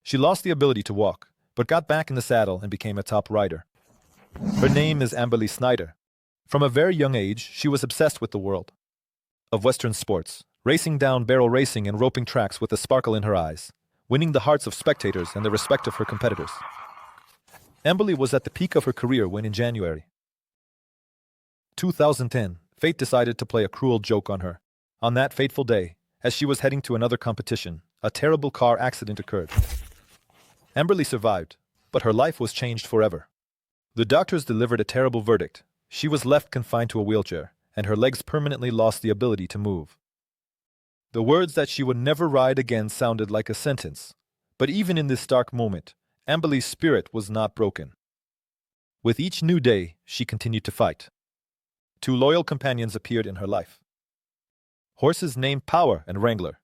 She lost the ability to walk, but got back in the saddle and became a top rider. Her name is Amberly Snyder. From a very young age, she was obsessed with the world of Western sports, racing down barrel racing and roping tracks with a sparkle in her eyes, winning the hearts of spectators and the respect of her competitors. Amberly was at the peak of her career when in January 2010, fate decided to play a cruel joke on her. On that fateful day, as she was heading to another competition, a terrible car accident occurred. Amberly survived, but her life was changed forever. The doctors delivered a terrible verdict. She was left confined to a wheelchair, and her legs permanently lost the ability to move. The words that she would never ride again sounded like a sentence. But even in this dark moment, Amberly's spirit was not broken. With each new day, she continued to fight. 2 loyal companions appeared in her life. Horses named Power and Wrangler.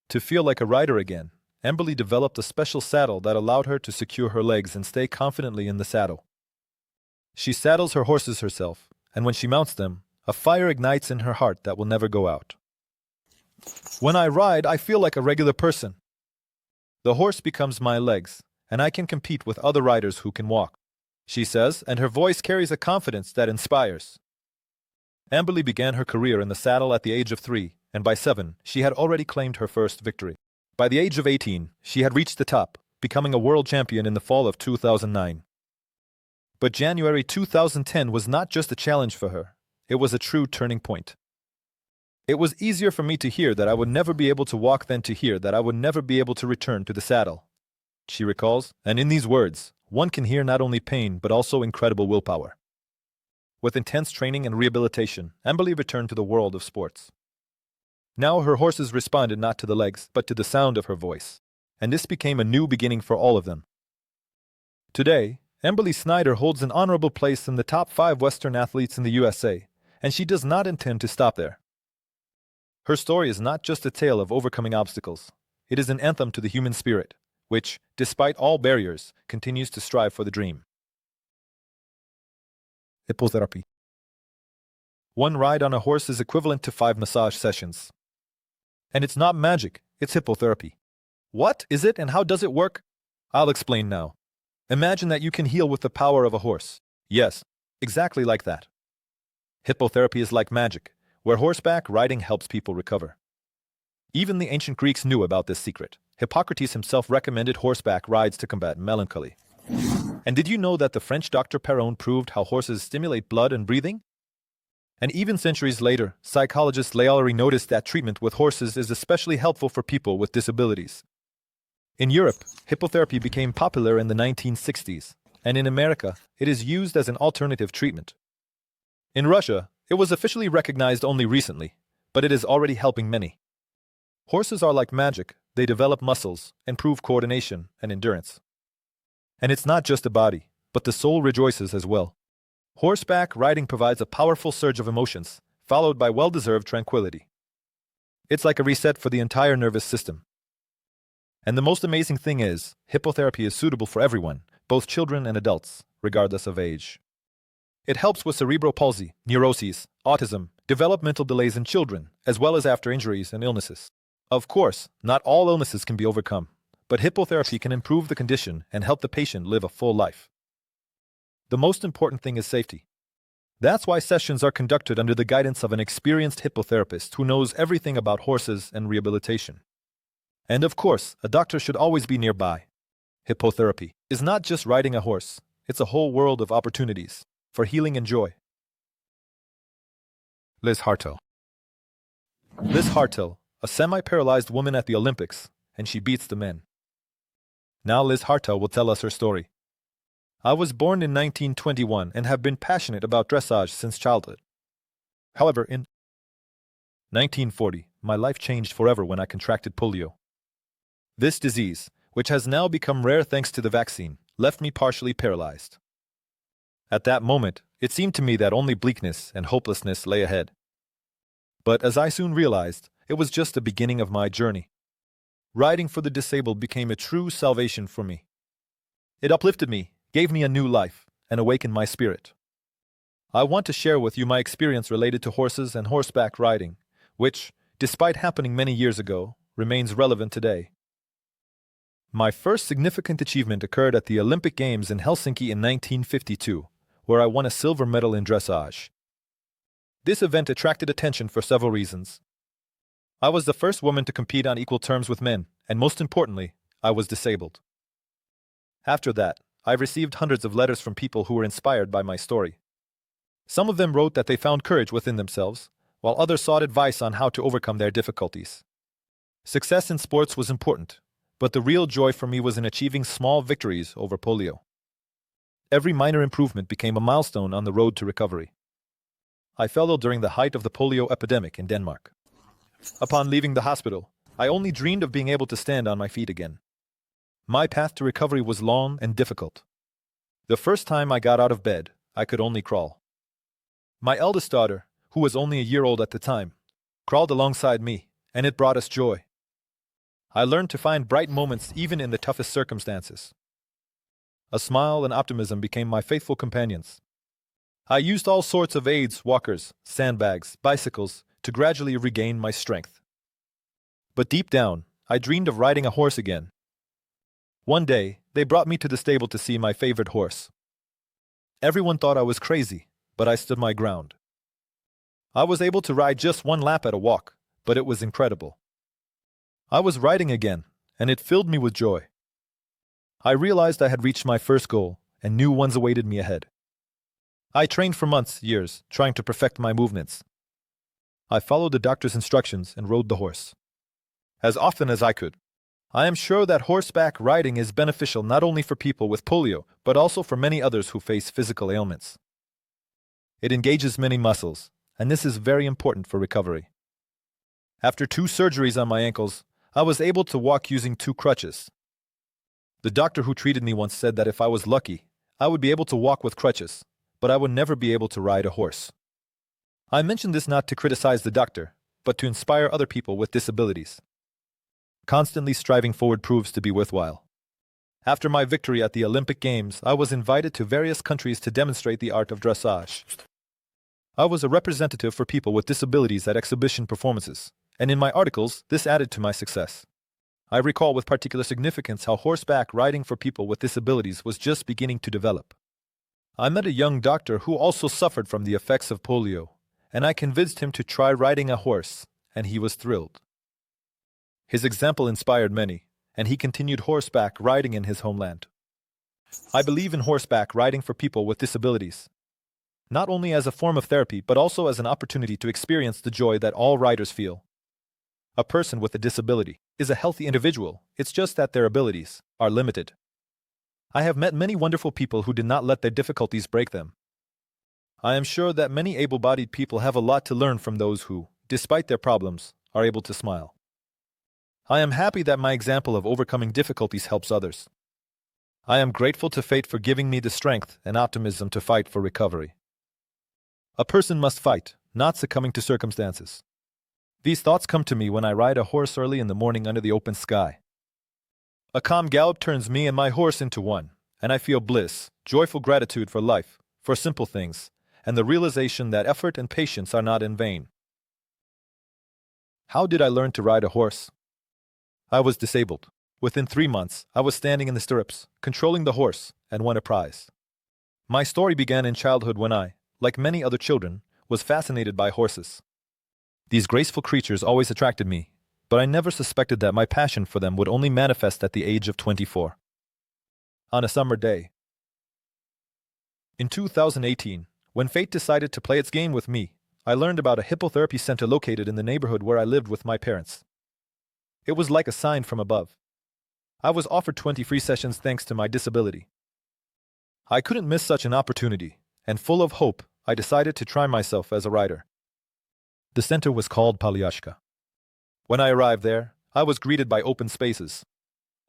To feel like a rider again, Amberly developed a special saddle that allowed her to secure her legs and stay confidently in the saddle. She saddles her horses herself, and when she mounts them, a fire ignites in her heart that will never go out. When I ride, I feel like a regular person. The horse becomes my legs, and I can compete with other riders who can walk, she says, and her voice carries a confidence that inspires. Amberly began her career in the saddle at the age of 3, and by 7, she had already claimed her first victory. By the age of 18, she had reached the top, becoming a world champion in the fall of 2009. But January 2010 was not just a challenge for her, it was a true turning point. It was easier for me to hear that I would never be able to walk than to hear that I would never be able to return to the saddle, she recalls, and in these words, one can hear not only pain but also incredible willpower. With intense training and rehabilitation, Amberly returned to the world of sports. Now her horses responded not to the legs, but to the sound of her voice, and this became a new beginning for all of them. Today, Amberly Snyder holds an honorable place in the top 5 Western athletes in the USA, and she does not intend to stop there. Her story is not just a tale of overcoming obstacles, it is an anthem to the human spirit, which, despite all barriers, continues to strive for the dream. Hippotherapy. 1 ride on a horse is equivalent to 5 massage sessions. And it's not magic, it's hippotherapy. What is it and how does it work? I'll explain now. Imagine that you can heal with the power of a horse. Yes, exactly like that. Hippotherapy is like magic, where horseback riding helps people recover. Even the ancient Greeks knew about this secret. Hippocrates himself recommended horseback rides to combat melancholy. And did you know that the French Dr. Perron proved how horses stimulate blood and breathing? And even centuries later, psychologist Leillery noticed that treatment with horses is especially helpful for people with disabilities. In Europe, hippotherapy became popular in the 1960s, and in America, it is used as an alternative treatment. In Russia, it was officially recognized only recently, but it is already helping many. Horses are like magic, they develop muscles, improve coordination and endurance. And it's not just the body, but the soul rejoices as well. Horseback riding provides a powerful surge of emotions, followed by well-deserved tranquility. It's like a reset for the entire nervous system. And the most amazing thing is, hippotherapy is suitable for everyone, both children and adults, regardless of age. It helps with cerebral palsy, neuroses, autism, developmental delays in children, as well as after injuries and illnesses. Of course, not all illnesses can be overcome, but hippotherapy can improve the condition and help the patient live a full life. The most important thing is safety. That's why sessions are conducted under the guidance of an experienced hippotherapist who knows everything about horses and rehabilitation. And of course, a doctor should always be nearby. Hippotherapy is not just riding a horse, it's a whole world of opportunities for healing and joy. Liz Hartel. Liz Hartel, a semi-paralyzed woman at the Olympics, and she beats the men. Now Liz Hartel will tell us her story. I was born in 1921 and have been passionate about dressage since childhood. However, in 1940, my life changed forever when I contracted polio. This disease, which has now become rare thanks to the vaccine, left me partially paralyzed. At that moment, it seemed to me that only bleakness and hopelessness lay ahead. But as I soon realized, it was just the beginning of my journey. Riding for the disabled became a true salvation for me. It uplifted me, gave me a new life, and awakened my spirit. I want to share with you my experience related to horses and horseback riding, which, despite happening many years ago, remains relevant today. My first significant achievement occurred at the Olympic Games in Helsinki in 1952, where I won a silver medal in dressage. This event attracted attention for several reasons. I was the first woman to compete on equal terms with men, and most importantly, I was disabled. After that, I received hundreds of letters from people who were inspired by my story. Some of them wrote that they found courage within themselves, while others sought advice on how to overcome their difficulties. Success in sports was important, but the real joy for me was in achieving small victories over polio. Every minor improvement became a milestone on the road to recovery. I fell ill during the height of the polio epidemic in Denmark. Upon leaving the hospital, I only dreamed of being able to stand on my feet again. My path to recovery was long and difficult. The first time I got out of bed, I could only crawl. My eldest daughter, who was only a year old at the time, crawled alongside me, and it brought us joy. I learned to find bright moments even in the toughest circumstances. A smile and optimism became my faithful companions. I used all sorts of aids, walkers, sandbags, bicycles, to gradually regain my strength. But deep down, I dreamed of riding a horse again. One day, they brought me to the stable to see my favorite horse. Everyone thought I was crazy, but I stood my ground. I was able to ride just one lap at a walk, but it was incredible. I was riding again, and it filled me with joy. I realized I had reached my first goal, and new ones awaited me ahead. I trained for months, years, trying to perfect my movements. I followed the doctor's instructions and rode the horse as often as I could. I am sure that horseback riding is beneficial not only for people with polio, but also for many others who face physical ailments. It engages many muscles, and this is very important for recovery. After 2 surgeries on my ankles, I was able to walk using 2 crutches. The doctor who treated me once said that if I was lucky, I would be able to walk with crutches, but I would never be able to ride a horse. I mention this not to criticize the doctor, but to inspire other people with disabilities. Constantly striving forward proves to be worthwhile. After my victory at the Olympic Games, I was invited to various countries to demonstrate the art of dressage. I was a representative for people with disabilities at exhibition performances, and in my articles, this added to my success. I recall with particular significance how horseback riding for people with disabilities was just beginning to develop. I met a young doctor who also suffered from the effects of polio, and I convinced him to try riding a horse, and he was thrilled. His example inspired many, and he continued horseback riding in his homeland. I believe in horseback riding for people with disabilities, not only as a form of therapy but also as an opportunity to experience the joy that all riders feel. A person with a disability is a healthy individual, it's just that their abilities are limited. I have met many wonderful people who did not let their difficulties break them. I am sure that many able-bodied people have a lot to learn from those who, despite their problems, are able to smile. I am happy that my example of overcoming difficulties helps others. I am grateful to fate for giving me the strength and optimism to fight for recovery. A person must fight, not succumbing to circumstances. These thoughts come to me when I ride a horse early in the morning under the open sky. A calm gallop turns me and my horse into one, and I feel bliss, joyful gratitude for life, for simple things, and the realization that effort and patience are not in vain. How did I learn to ride a horse? I was disabled. Within 3 months, I was standing in the stirrups, controlling the horse, and won a prize. My story began in childhood when I, like many other children, was fascinated by horses. These graceful creatures always attracted me, but I never suspected that my passion for them would only manifest at the age of 24. On a summer day in 2018, when fate decided to play its game with me, I learned about a hippotherapy center located in the neighborhood where I lived with my parents. It was like a sign from above. I was offered 20 free sessions thanks to my disability. I couldn't miss such an opportunity, and full of hope, I decided to try myself as a rider. The center was called Palyashka. When I arrived there, I was greeted by open spaces.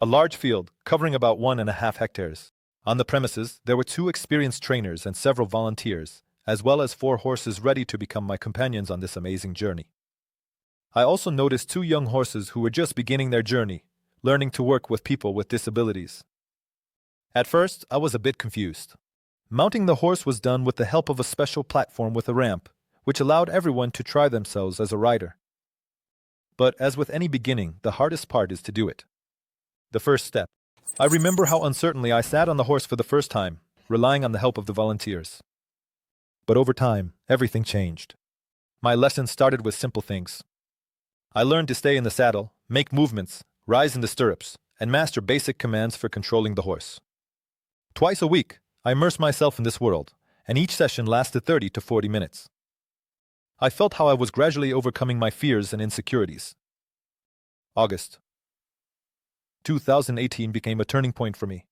A large field, covering about 1.5 hectares. On the premises, there were 2 experienced trainers and several volunteers, as well as 4 horses ready to become my companions on this amazing journey. I also noticed 2 young horses who were just beginning their journey, learning to work with people with disabilities. At first, I was a bit confused. Mounting the horse was done with the help of a special platform with a ramp, which allowed everyone to try themselves as a rider. But as with any beginning, the hardest part is to do it. The first step I remember how uncertainly I sat on the horse for the first time, relying on the help of the volunteers. But over time, everything changed. My lessons started with simple things. I learned to stay in the saddle, make movements, rise in the stirrups, and master basic commands for controlling the horse. Twice a week, I immersed myself in this world, and each session lasted 30 to 40 minutes. I felt how I was gradually overcoming my fears and insecurities. August 2018 became a turning point for me.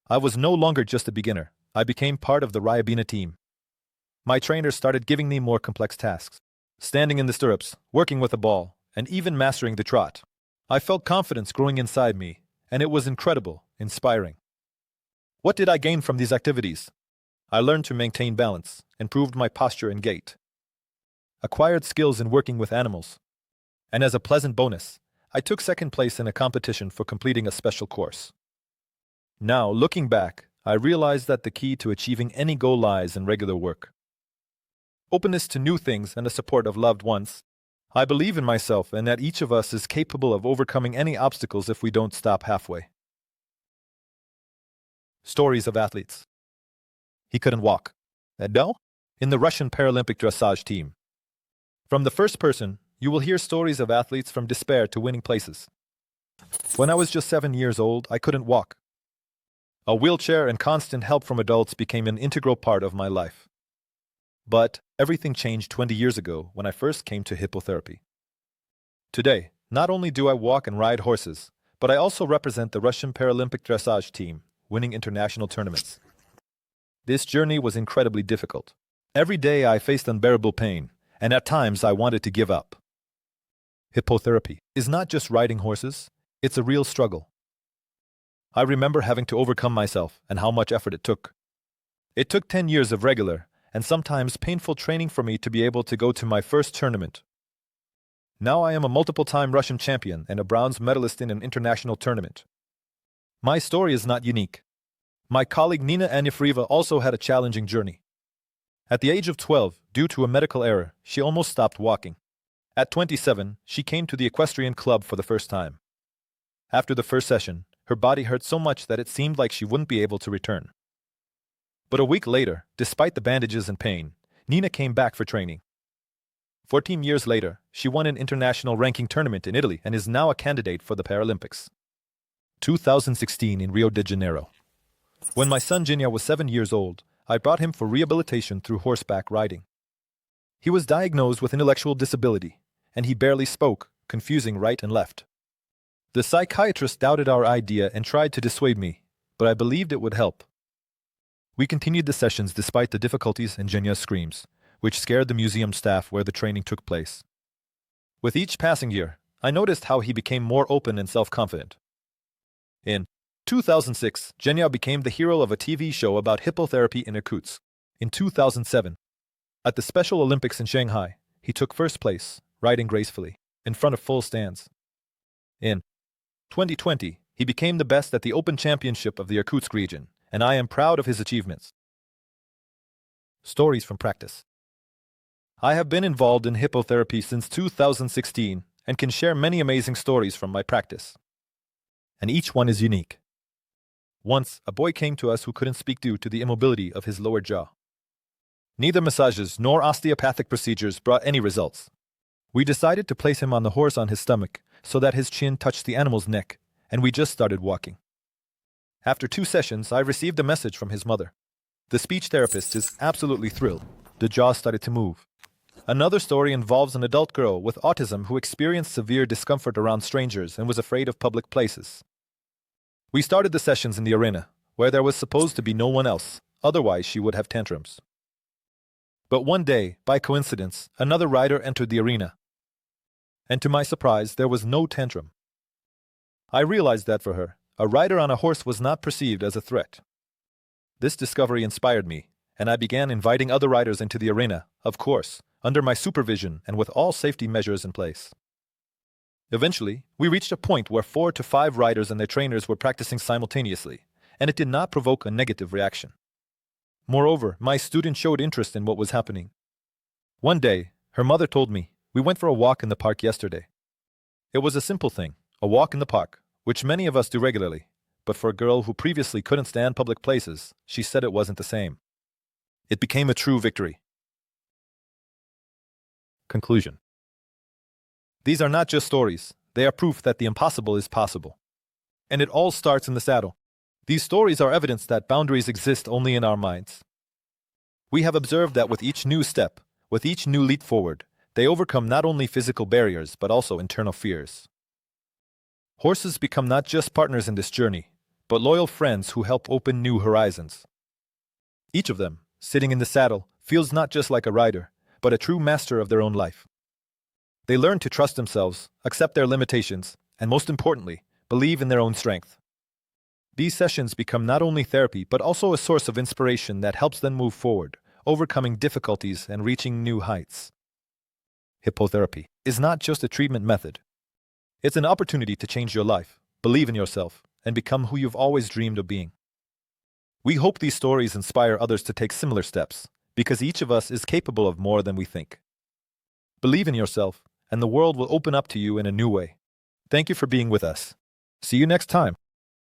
I was no longer just a beginner. I became part of the Ryabina team. My trainers started giving me more complex tasks, standing in the stirrups, working with a ball, and even mastering the trot. I felt confidence growing inside me, and it was incredible, inspiring. What did I gain from these activities? I learned to maintain balance, improved my posture and gait, acquired skills in working with animals, and as a pleasant bonus, I took second place in a competition for completing a special course. Now, looking back, I realized that the key to achieving any goal lies in regular work. Openness to new things and the support of loved ones. I believe in myself and that each of us is capable of overcoming any obstacles if we don't stop halfway. Stories of athletes. He couldn't walk. No? In the Russian Paralympic dressage team. From the first person, you will hear stories of athletes from despair to winning places. When I was just 7 years old, I couldn't walk. A wheelchair and constant help from adults became an integral part of my life. But everything changed 20 years ago when I first came to hippotherapy. Today, not only do I walk and ride horses, but I also represent the Russian Paralympic dressage team, winning international tournaments. This journey was incredibly difficult. Every day I faced unbearable pain, and at times I wanted to give up. Hippotherapy is not just riding horses, it's a real struggle. I remember having to overcome myself and how much effort it took. It took 10 years of regular, and sometimes painful training for me to be able to go to my first tournament. Now I am a multiple-time Russian champion and a bronze medalist in an international tournament. My story is not unique. My colleague Nina Anyafrieva also had a challenging journey. At the age of 12, due to a medical error, she almost stopped walking. At 27, she came to the equestrian club for the first time. After the first session, her body hurt so much that it seemed like she wouldn't be able to return. But a week later, despite the bandages and pain, Nina came back for training. 14 years later, she won an international ranking tournament in Italy and is now a candidate for the Paralympics. 2016 in Rio de Janeiro. When my son Jinya was 7 years old, I brought him for rehabilitation through horseback riding. He was diagnosed with intellectual disability, and he barely spoke, confusing right and left. The psychiatrist doubted our idea and tried to dissuade me, but I believed it would help. We continued the sessions despite the difficulties and Jinya's screams, which scared the museum staff where the training took place. With each passing year, I noticed how he became more open and self-confident. In 2006, Jinya became the hero of a TV show about hippotherapy in Irkutsk. In 2007, at the Special Olympics in Shanghai, he took first place, riding gracefully, in front of full stands. In 2020, he became the best at the Open Championship of the Irkutsk region, and I am proud of his achievements. Stories from practice. I have been involved in hippotherapy since 2016 and can share many amazing stories from my practice. And each one is unique. Once, a boy came to us who couldn't speak due to the immobility of his lower jaw. Neither massages nor osteopathic procedures brought any results. We decided to place him on the horse on his stomach so that his chin touched the animal's neck, and we just started walking. After 2 sessions, I received a message from his mother. The speech therapist is absolutely thrilled. The jaw started to move. Another story involves an adult girl with autism who experienced severe discomfort around strangers and was afraid of public places. We started the sessions in the arena, where there was supposed to be no one else, otherwise she would have tantrums. But one day, by coincidence, another rider entered the arena. And to my surprise, there was no tantrum. I realized that for her, a rider on a horse was not perceived as a threat. This discovery inspired me, and I began inviting other riders into the arena, of course, under my supervision and with all safety measures in place. Eventually, we reached a point where 4 to 5 riders and their trainers were practicing simultaneously, and it did not provoke a negative reaction. Moreover, my student showed interest in what was happening. One day, her mother told me, "We went for a walk in the park yesterday." It was a simple thing, a walk in the park, which many of us do regularly, but for a girl who previously couldn't stand public places, she said it wasn't the same. It became a true victory. Conclusion. These are not just stories, they are proof that the impossible is possible. And it all starts in the saddle. These stories are evidence that boundaries exist only in our minds. We have observed that with each new step, with each new leap forward, they overcome not only physical barriers but also internal fears. Horses become not just partners in this journey, but loyal friends who help open new horizons. Each of them, sitting in the saddle, feels not just like a rider, but a true master of their own life. They learn to trust themselves, accept their limitations, and most importantly, believe in their own strength. These sessions become not only therapy but also a source of inspiration that helps them move forward, overcoming difficulties and reaching new heights. Hippotherapy is not just a treatment method. It's an opportunity to change your life, believe in yourself, and become who you've always dreamed of being. We hope these stories inspire others to take similar steps, because each of us is capable of more than we think. Believe in yourself, and the world will open up to you in a new way. Thank you for being with us. See you next time.